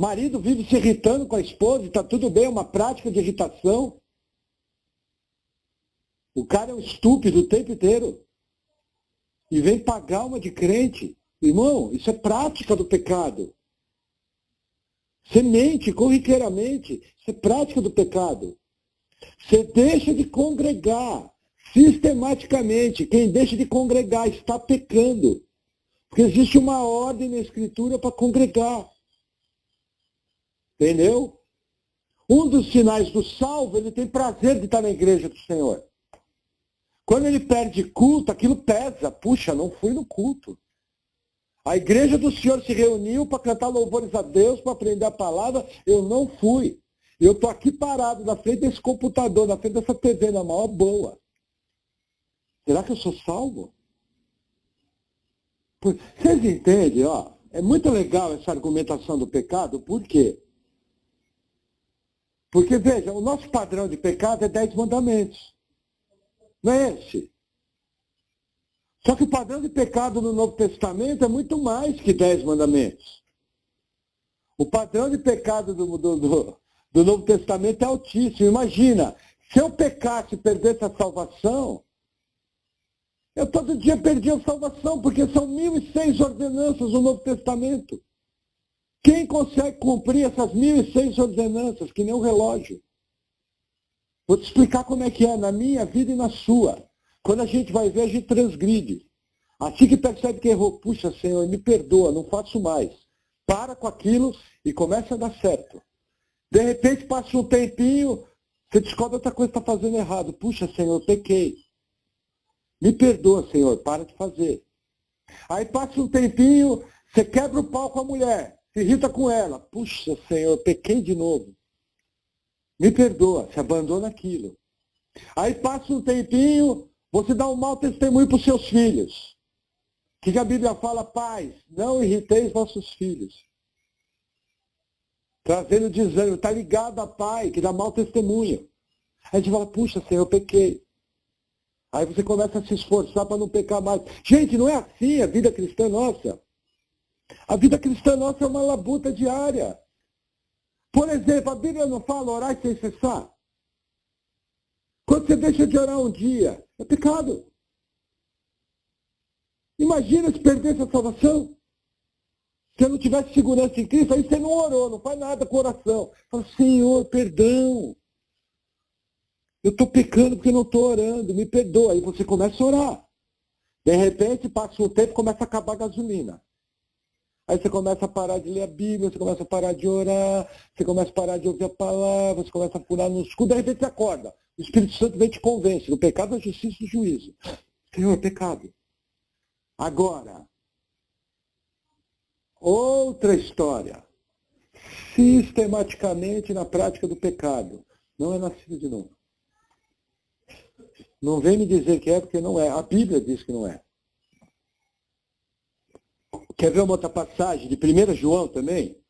Marido vive se irritando com a esposa, está tudo bem, é uma prática de irritação. O cara é um estúpido o tempo inteiro. E vem pagar uma de crente. Irmão, isso é prática do pecado. Você mente corriqueiramente, isso é prática do pecado. Você deixa de congregar sistematicamente. Quem deixa de congregar está pecando. Porque existe uma ordem na Escritura para congregar. Entendeu? Um dos sinais do salvo, ele tem prazer de estar na igreja do Senhor. Quando ele perde culto, aquilo pesa. Puxa, não fui no culto. A igreja do Senhor se reuniu para cantar louvores a Deus, para aprender a palavra, eu não fui. Eu estou aqui parado na frente desse computador, na frente dessa TV, na maior boa. Será que eu sou salvo? Vocês entendem, ó? É muito legal essa argumentação do pecado, por quê? Porque, veja, o nosso padrão de pecado é 10 mandamentos. Não é esse? Só que o padrão de pecado no Novo Testamento é muito mais que 10 mandamentos. O padrão de pecado do Novo Testamento é altíssimo. Imagina, se eu pecasse e perdesse a salvação, eu todo dia perdi a salvação, porque são 1.006 ordenanças no Novo Testamento. Quem consegue cumprir essas 1.006 ordenanças, que nem um relógio? Vou te explicar como é que é na minha vida e na sua. Quando a gente vai ver, a gente transgride. Assim que percebe que errou, puxa, Senhor, me perdoa, não faço mais. Para com aquilo e começa a dar certo. De repente, passa um tempinho, você descobre outra coisa que está fazendo errado. Puxa, Senhor, pequei. Me perdoa, Senhor, para de fazer. Aí passa um tempinho, você quebra o pau com a mulher, se irrita com ela. Puxa, Senhor, pequei de novo. Me perdoa, se abandona aquilo. Aí passa um tempinho, você dá um mau testemunho para os seus filhos. O que a Bíblia fala? Pais, não irriteis vossos filhos. Trazendo desânimo, está ligado a pai, que dá mau testemunho. Aí a gente fala, puxa, Senhor, eu pequei. Aí você começa a se esforçar para não pecar mais. Gente, não é assim a vida cristã nossa. A vida cristã nossa é uma labuta diária. Por exemplo, a Bíblia não fala orar sem cessar. Quando você deixa de orar um dia, é pecado. Imagina se perdesse a salvação. Se eu não tivesse segurança em Cristo, aí você não orou, não faz nada com oração. Fala, Senhor, perdão. Eu estou pecando porque não estou orando, me perdoa. Aí você começa a orar. De repente, passa um tempo e começa a acabar a gasolina. Aí você começa a parar de ler a Bíblia, você começa a parar de orar, você começa a parar de ouvir a palavra, você começa a furar no escuro, de repente você acorda. O Espírito Santo vem te convence do pecado, da justiça e do juízo. Senhor, pecado. Agora, outra história. Sistematicamente na prática do pecado. Não é nascido de novo. Não vem me dizer que é, porque não é. A Bíblia diz que não é. Quer ver uma outra passagem de 1 João também?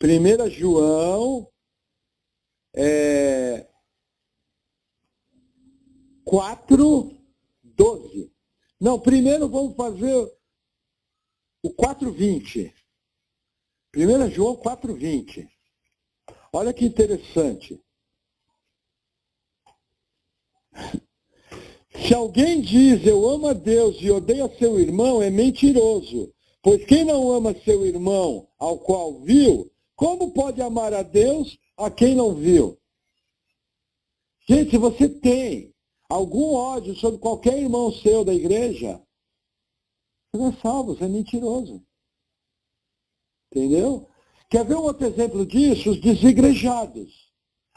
1 João 4:12. Não, primeiro vamos fazer o 4:20. 1 João 4:20. Olha que interessante. Se alguém diz, eu amo a Deus e odeia seu irmão, é mentiroso. Pois quem não ama seu irmão, ao qual viu, como pode amar a Deus a quem não viu? Gente, se você tem algum ódio sobre qualquer irmão seu da igreja, você não é salvo, você é mentiroso. Entendeu? Quer ver um outro exemplo disso? Os desigrejados.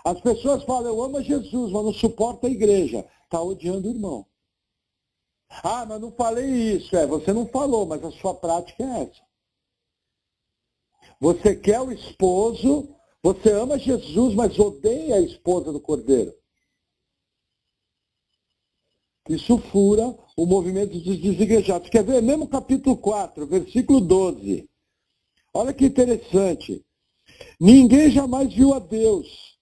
As pessoas falam, eu amo a Jesus, mas não suporto a igreja. Está odiando o irmão. Ah, mas não falei isso. Você não falou, mas a sua prática é essa. Você quer o esposo, você ama Jesus, mas odeia a esposa do cordeiro. Isso fura o movimento dos desigrejados. Quer ver? Mesmo capítulo 4, versículo 12. Olha que interessante. Ninguém jamais viu a Deus.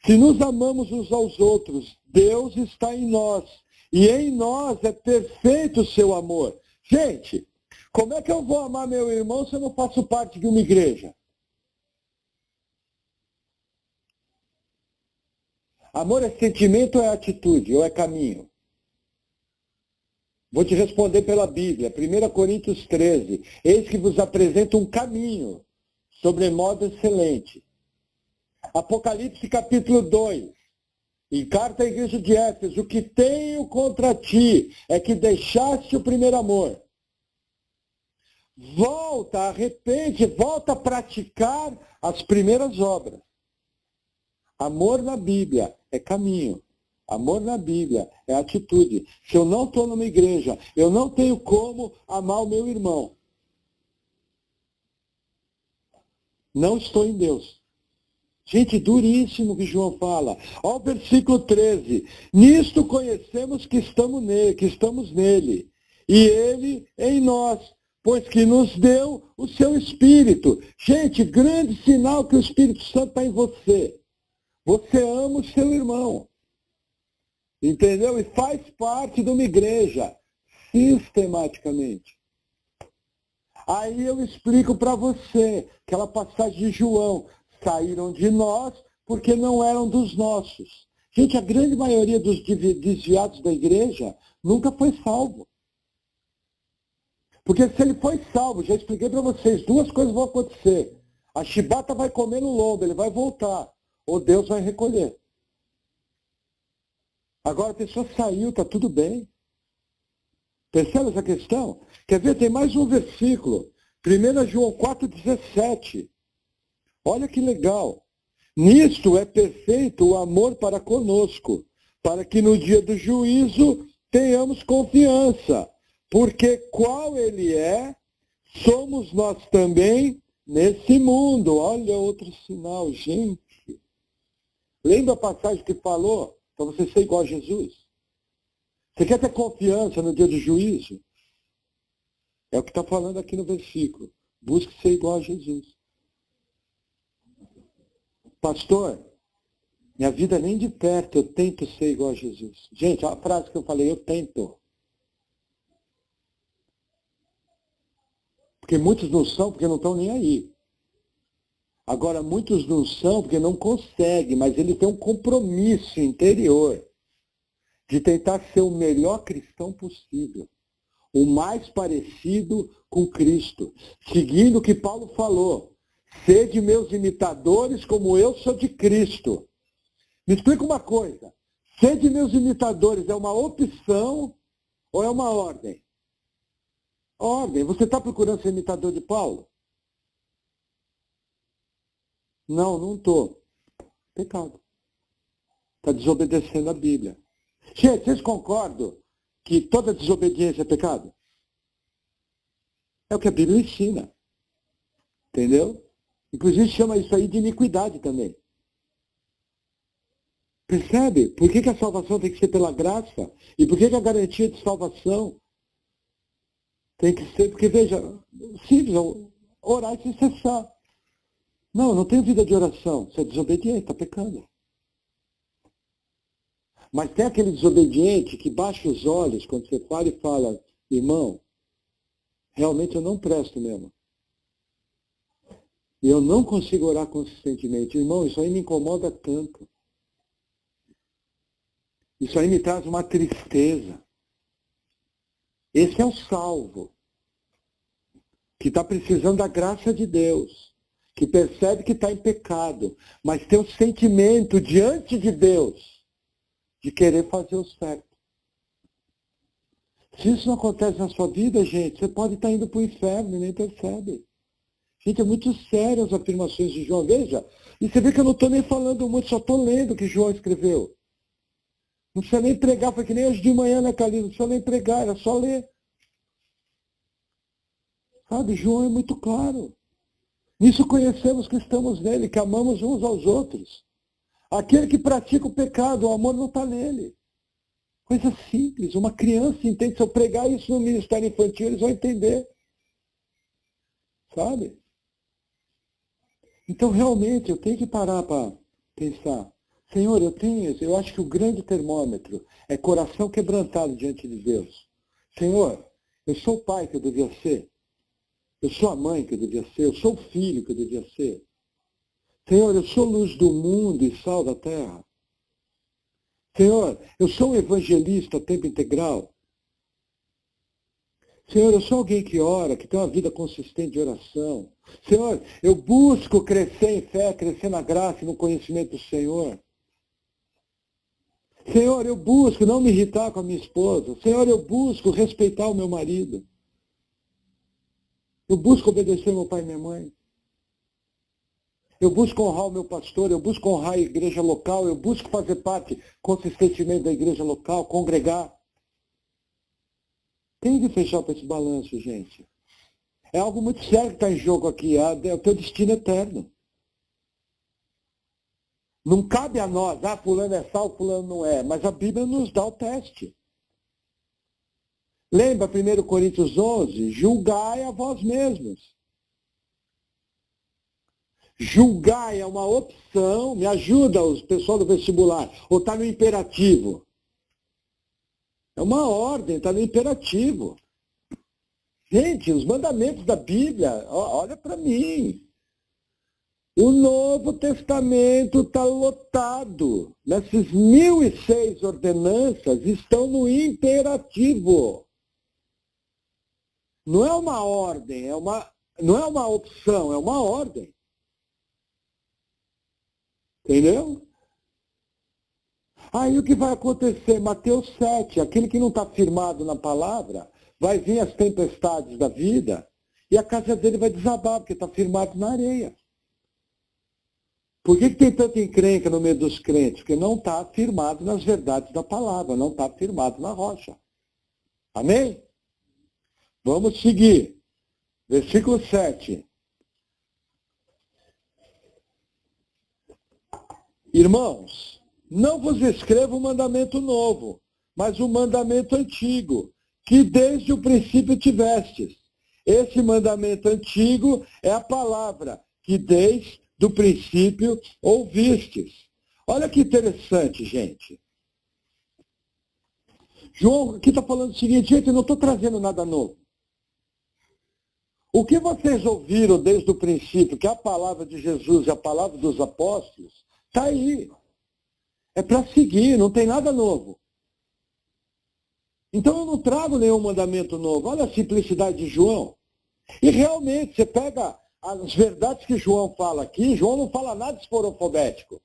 Se nos amamos uns aos outros, Deus está em nós. E em nós é perfeito o seu amor. Gente, como é que eu vou amar meu irmão se eu não faço parte de uma igreja? Amor é sentimento ou é atitude? Ou é caminho? Vou te responder pela Bíblia. 1 Coríntios 13. Eis que vos apresento um caminho, sobremodo excelente. Apocalipse capítulo 2. Em carta à igreja de Éfeso, o que tenho contra ti é que deixaste o primeiro amor. Volta, arrepende, volta a praticar as primeiras obras. Amor na Bíblia é caminho. Amor na Bíblia é atitude. Se eu não estou numa igreja, eu não tenho como amar o meu irmão. Não estou em Deus. Gente, duríssimo que João fala. Olha o versículo 13. Nisto conhecemos que estamos nele, e ele em nós, pois que nos deu o seu Espírito. Gente, grande sinal que o Espírito Santo está em você. Você ama o seu irmão. Entendeu? E faz parte de uma igreja, sistematicamente. Aí eu explico para você, aquela passagem de João, saíram de nós porque não eram dos nossos. Gente, a grande maioria dos desviados da igreja nunca foi salvo. Porque se ele foi salvo, já expliquei para vocês, duas coisas vão acontecer. A chibata vai comer no lombo, ele vai voltar, ou Deus vai recolher. Agora a pessoa saiu, está tudo bem. Percebe essa questão? Quer ver? Tem mais um versículo. 1 João 4,17. Olha que legal. Nisto é perfeito o amor para conosco, para que no dia do juízo tenhamos confiança. Porque qual ele é, somos nós também nesse mundo. Olha outro sinal, gente. Lembra a passagem que falou para você ser igual a Jesus? Você quer ter confiança no dia do juízo? É o que está falando aqui no versículo. Busque ser igual a Jesus. Pastor, minha vida nem de perto, eu tento ser igual a Jesus. Gente, olha a frase que eu falei, eu tento. Porque muitos não são, porque não estão nem aí. Agora, muitos não são, porque não conseguem, mas ele tem um compromisso interior de tentar ser o melhor cristão possível. O mais parecido com Cristo. Seguindo o que Paulo falou. Sede meus imitadores como eu sou de Cristo. Me explica uma coisa. Sede meus imitadores é uma opção ou é uma ordem? Ordem. Você está procurando ser imitador de Paulo? Não, não estou. Pecado. Está desobedecendo a Bíblia. Gente, vocês concordam que toda desobediência é pecado? É o que a Bíblia ensina. Entendeu? Inclusive chama isso aí de iniquidade também. Percebe? Por que a salvação tem que ser pela graça? E por que a garantia de salvação tem que ser? Porque, veja, simples, orar sem cessar. Não, eu não tenho vida de oração. Você é desobediente, está pecando. Mas tem aquele desobediente que baixa os olhos quando você fala e fala, irmão, realmente eu não presto mesmo. E eu não consigo orar consistentemente. Irmão, isso aí me incomoda tanto. Isso aí me traz uma tristeza. Esse é o salvo, que está precisando da graça de Deus, que percebe que está em pecado, mas tem um sentimento diante de Deus de querer fazer o certo. Se isso não acontece na sua vida, gente, você pode estar indo para o inferno e nem percebe. Gente, é muito sério as afirmações de João. Veja, e você vê que eu não estou nem falando muito, só estou lendo o que João escreveu. Não precisa nem pregar, foi que nem hoje de manhã, né, Calil? Não precisa nem pregar, era só ler. Sabe, João é muito claro. Nisso conhecemos que estamos nele, que amamos uns aos outros. Aquele que pratica o pecado, o amor não está nele. Coisa simples, uma criança entende. Se eu pregar isso no ministério infantil, eles vão entender. Sabe? Então, realmente, eu tenho que parar para pensar. Senhor, eu acho que o grande termômetro é coração quebrantado diante de Deus. Senhor, eu sou o pai que eu devia ser. Eu sou a mãe que eu devia ser. Eu sou o filho que eu devia ser. Senhor, eu sou luz do mundo e sal da terra. Senhor, eu sou um evangelista a tempo integral. Senhor, eu sou alguém que ora, que tem uma vida consistente de oração. Senhor, eu busco crescer em fé, crescer na graça e no conhecimento do Senhor. Senhor, eu busco não me irritar com a minha esposa. Senhor, eu busco respeitar o meu marido. Eu busco obedecer meu pai e minha mãe. Eu busco honrar o meu pastor, eu busco honrar a igreja local, eu busco fazer parte consistentemente da igreja local, congregar. Tem que fechar para esse balanço, gente. É algo muito sério que está em jogo aqui, é o teu destino eterno. Não cabe a nós, fulano é salvo, fulano não é, mas a Bíblia nos dá o teste. Lembra 1 Coríntios 11? Julgai a vós mesmos. Julgai é uma opção, me ajuda os pessoal do vestibular, ou está no imperativo? É uma ordem, está no imperativo. Gente, os mandamentos da Bíblia, olha para mim. O Novo Testamento está lotado. Nessas 1.006 ordenanças estão no imperativo. Não é uma ordem, não é uma opção, é uma ordem. Entendeu? Aí o que vai acontecer? Mateus 7, aquele que não está firmado na palavra, vai vir as tempestades da vida e a casa dele vai desabar, porque está firmado na areia. Por que tem tanta encrenca no meio dos crentes? Porque não está firmado nas verdades da palavra, não está firmado na rocha. Amém? Vamos seguir. Versículo 7. Irmãos, não vos escrevo um mandamento novo, mas um mandamento antigo, que desde o princípio tivestes. Esse mandamento antigo é a palavra, que desde o princípio ouvistes. Olha que interessante, gente. João aqui está falando o seguinte, gente, eu não estou trazendo nada novo. O que vocês ouviram desde o princípio, que é a palavra de Jesus e a palavra dos apóstolos, está aí. É para seguir, não tem nada novo. Então eu não trago nenhum mandamento novo. Olha a simplicidade de João. E realmente, você pega as verdades que João fala aqui, João não fala nada de esporofobético.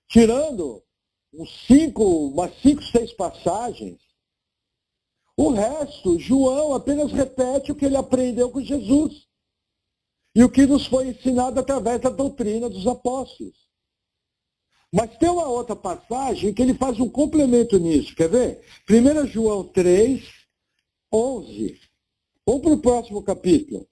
Tirando umas 5, 6 passagens, o resto, João apenas repete o que ele aprendeu com Jesus. E o que nos foi ensinado através da doutrina dos apóstolos. Mas tem uma outra passagem que ele faz um complemento nisso, quer ver? 1 João 3, 11. Vamos para o próximo capítulo.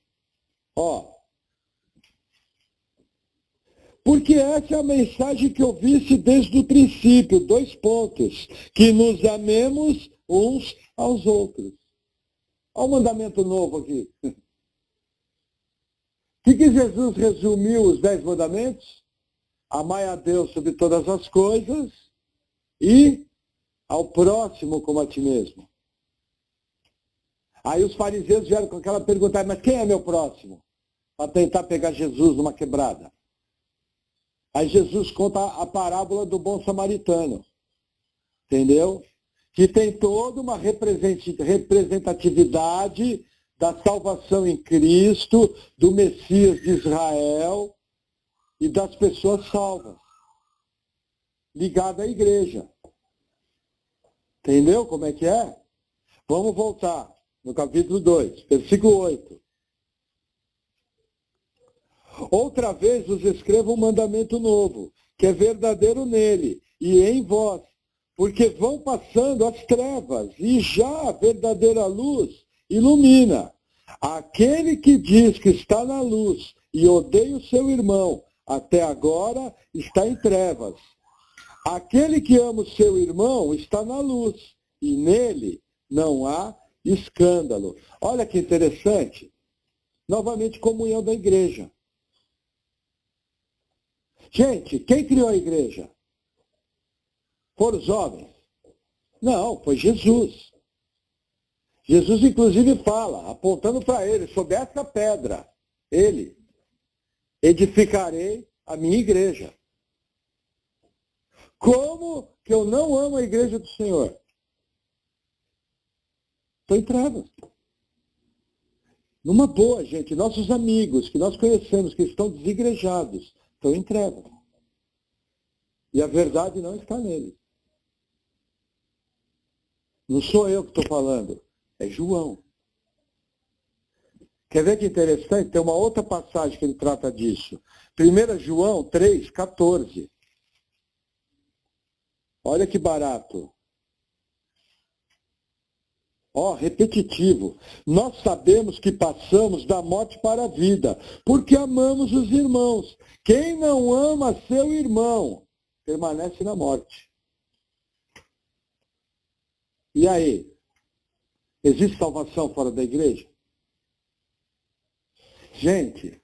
Porque essa é a mensagem que eu visse desde o princípio, 2 pontos, que nos amemos uns aos outros. Olha o mandamento novo aqui. O que Jesus resumiu os 10 mandamentos? Amai a Deus sobre todas as coisas e ao próximo como a ti mesmo. Aí os fariseus vieram com aquela pergunta, mas quem é meu próximo? Para tentar pegar Jesus numa quebrada. Aí Jesus conta a parábola do bom samaritano. Entendeu? Que tem toda uma representatividade da salvação em Cristo, do Messias de Israel e das pessoas salvas, ligada à igreja. Entendeu como é que é? Vamos voltar no capítulo 2, versículo 8. Outra vez vos escrevo um mandamento novo, que é verdadeiro nele e em vós, porque vão passando as trevas e já a verdadeira luz ilumina. Aquele que diz que está na luz e odeia o seu irmão, até agora está em trevas. Aquele que ama o seu irmão está na luz, e nele não há escândalo. Olha que interessante. Novamente, comunhão da igreja. Gente, quem criou a igreja? Foram os homens? Não, foi Jesus. Jesus, inclusive, fala, apontando para ele, sobre essa pedra, ele, edificarei a minha igreja. Como que eu não amo a igreja do Senhor? Estou em trevas. Numa boa, gente, nossos amigos que nós conhecemos, que estão desigrejados, estão em trevas. E a verdade não está neles. Não sou eu que estou falando, é João. Quer ver que interessante? Tem uma outra passagem que ele trata disso. 1 João 3,14. Olha que barato. Ó, repetitivo. Nós sabemos que passamos da morte para a vida, porque amamos os irmãos. Quem não ama seu irmão, permanece na morte. E aí? Existe salvação fora da igreja? Gente,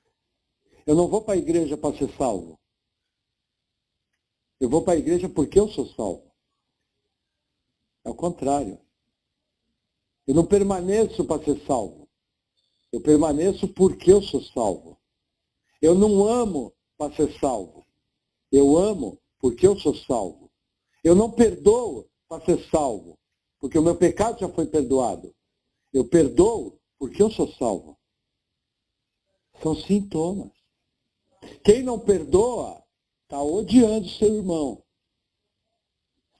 eu não vou para a igreja para ser salvo. Eu vou para a igreja porque eu sou salvo. É o contrário. Eu não permaneço para ser salvo. Eu permaneço porque eu sou salvo. Eu não amo para ser salvo. Eu amo porque eu sou salvo. Eu não perdoo para ser salvo, porque o meu pecado já foi perdoado. Eu perdoo porque eu sou salvo. São sintomas. Quem não perdoa, está odiando seu irmão.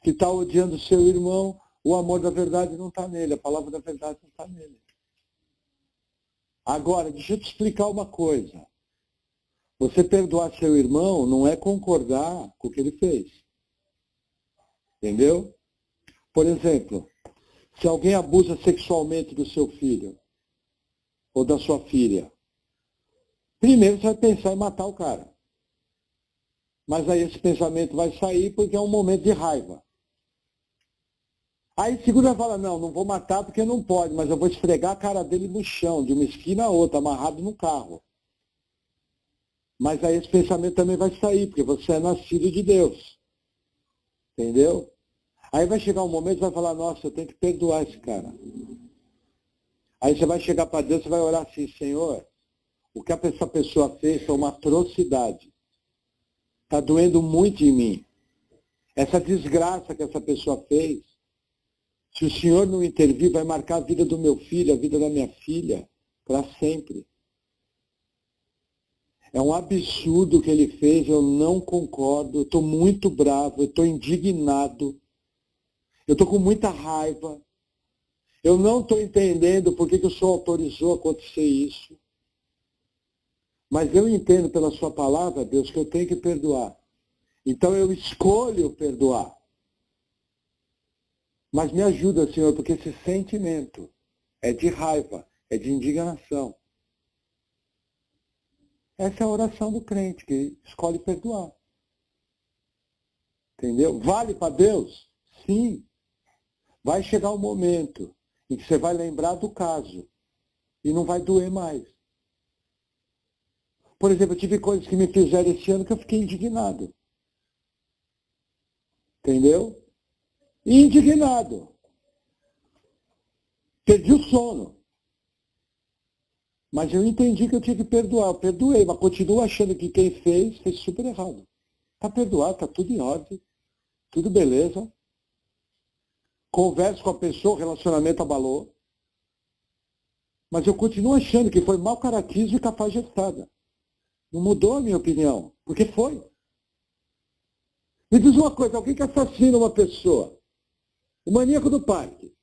Se está odiando seu irmão, o amor da verdade não está nele, a palavra da verdade não está nele. Agora, deixa eu te explicar uma coisa. Você perdoar seu irmão não é concordar com o que ele fez. Entendeu? Por exemplo, se alguém abusa sexualmente do seu filho ou da sua filha, primeiro você vai pensar em matar o cara. Mas aí esse pensamento vai sair porque é um momento de raiva. Aí segunda fala, não vou matar porque não pode, mas eu vou esfregar a cara dele no chão, de uma esquina a outra, amarrado no carro. Mas aí esse pensamento também vai sair, porque você é nascido de Deus. Entendeu? Aí vai chegar um momento que vai falar, nossa, eu tenho que perdoar esse cara. Aí você vai chegar para Deus e vai orar assim, Senhor, o que essa pessoa fez foi uma atrocidade. Está doendo muito em mim. Essa desgraça que essa pessoa fez, se o Senhor não intervir, vai marcar a vida do meu filho, a vida da minha filha, para sempre. É um absurdo o que ele fez, eu não concordo, eu estou muito bravo, eu estou indignado, eu estou com muita raiva, eu não estou entendendo por que o Senhor autorizou acontecer isso. Mas eu entendo pela sua palavra, Deus, que eu tenho que perdoar. Então eu escolho perdoar. Mas me ajuda, Senhor, porque esse sentimento é de raiva, é de indignação. Essa é a oração do crente, que escolhe perdoar. Entendeu? Vale para Deus? Sim. Vai chegar um momento em que você vai lembrar do caso e não vai doer mais. Por exemplo, eu tive coisas que me fizeram esse ano que eu fiquei indignado. Entendeu? Indignado. Perdi o sono. Mas eu entendi que eu tinha que perdoar. Eu perdoei, mas continuo achando que quem fez super errado. Está perdoado, está tudo em ordem. Tudo beleza. Converso com a pessoa, o relacionamento abalou. Mas eu continuo achando que foi mau caratismo e cafajestada. Não mudou a minha opinião, porque foi. Me diz uma coisa, alguém que assassina uma pessoa, O maníaco do parque.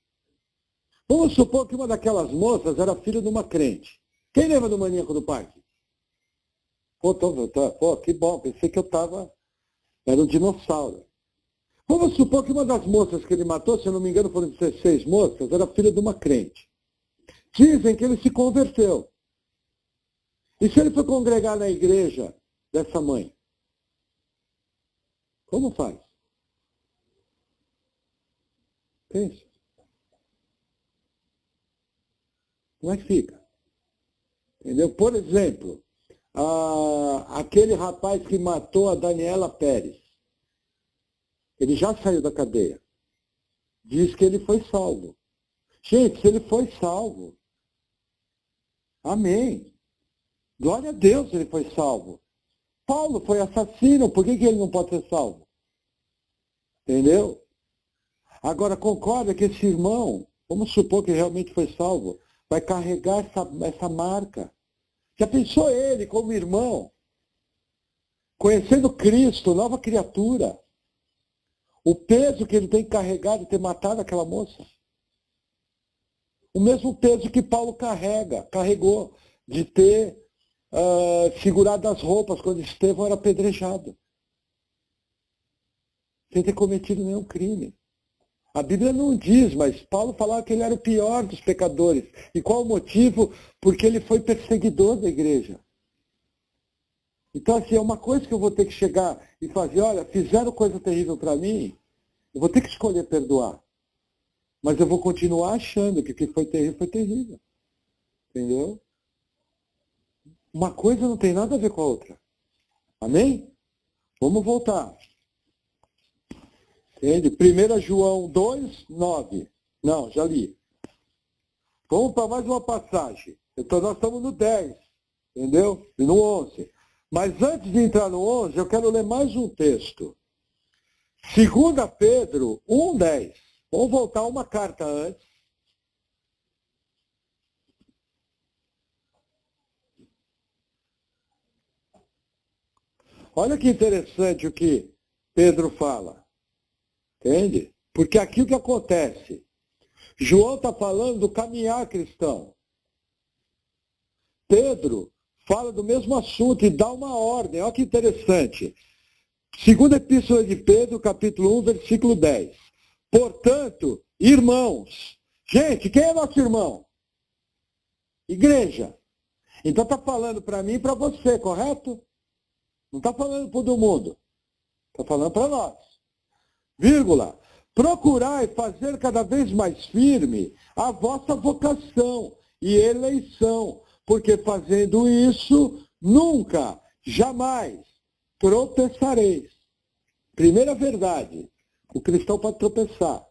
Vamos supor que uma daquelas moças era filha de uma crente. Quem lembra do maníaco do parque? Pô, que bom, pensei que era um dinossauro. Vamos supor que uma das moças que ele matou, se eu não me engano foram 16 moças, era filha de uma crente. Dizem que ele se converteu. E se ele foi congregar na igreja dessa mãe? Como faz? Pensa. Como é que fica? Entendeu? Por exemplo, aquele rapaz que matou a Daniela Pérez, ele já saiu da cadeia. Diz que ele foi salvo. Gente, se ele foi salvo, amém. Glória a Deus, ele foi salvo. Paulo foi assassino, por que ele não pode ser salvo? Entendeu? Agora, concorda que esse irmão, vamos supor que realmente foi salvo, vai carregar essa marca. Já pensou ele como irmão, conhecendo Cristo, nova criatura, o peso que ele tem que carregar de ter matado aquela moça? O mesmo peso que Paulo carregou, de ter segurado as roupas quando Estevão era apedrejado, sem ter cometido nenhum crime. A Bíblia não diz, mas Paulo falava que ele era o pior dos pecadores. E qual o motivo? Porque ele foi perseguidor da igreja. Então, assim, é uma coisa que eu vou ter que chegar e fazer, olha, fizeram coisa terrível para mim, eu vou ter que escolher perdoar. Mas eu vou continuar achando que o que foi terrível. Entendeu? Uma coisa não tem nada a ver com a outra. Amém? Vamos voltar. Entende? 1 João 2, 9. Não, já li. Vamos para mais uma passagem. Então nós estamos no 10. Entendeu? E no 11. Mas antes de entrar no 11, eu quero ler mais um texto. 2 Pedro 1, 10. Vamos voltar uma carta antes. Olha que interessante o que Pedro fala. Entende? Porque aqui o que acontece? João está falando do caminhar cristão. Pedro fala do mesmo assunto e dá uma ordem. Olha que interessante. Segunda Epístola de Pedro, capítulo 1, versículo 10. Portanto, irmãos. Gente, quem é nosso irmão? Igreja. Então está falando para mim e para você, correto? Não está falando para todo mundo. Está falando para nós. Vírgula. Procurai fazer cada vez mais firme a vossa vocação e eleição, porque fazendo isso, nunca, jamais tropeçareis. Primeira verdade, o cristão pode tropeçar.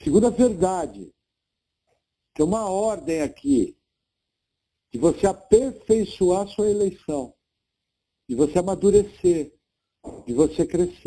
Segunda verdade, tem uma ordem aqui, de você aperfeiçoar sua eleição, de você amadurecer, de você crescer.